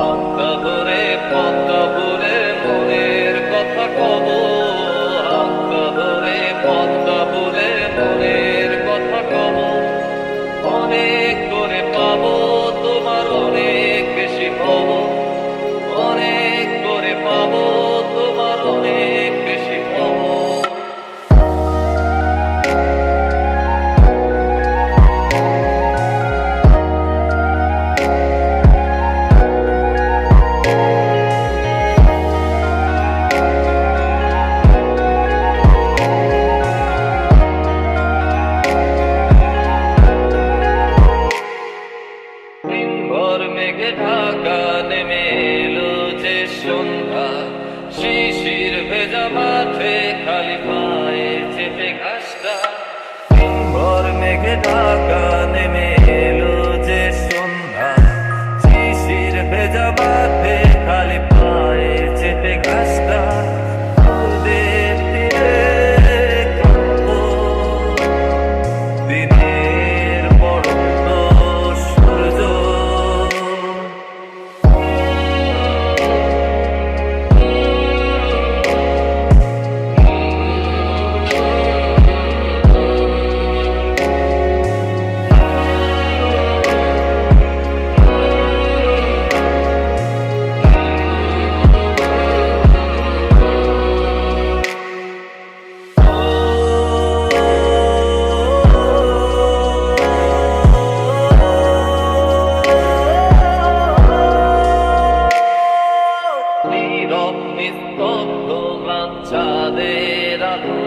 আত্মা ভরে পদ্মা ভরে মনের কথা কব, আত্মা ভরে পদ্মা ভরে মনের কথা কব। অনেক করে পাবো তোমার অনেক বেশি পাব, অনেক করে পাবো তোমার অনেক বেশি পাব। দিনভর মেঘে ঢাকা নেমে এলো যে সন্ধ্যা, শিশির ভেজা মাঠে খালি পায়ে চেপে ঘাসটা। দিনভর মেঘে ঢাকা নেমে এলো যে সন্ধ্যা, শিশির ভেজা মাঠে খালি পায়ে চেপে ঘাসটা। নদীর তীরে কাঁপো দিনের পড়ন্ত সূর্য। নীরব নিস্তব্ধ চাঁদের আলো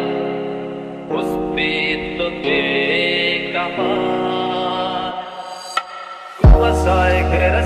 অস্তিত্বকে কাঁপায়, কুয়াশায় ঘেরা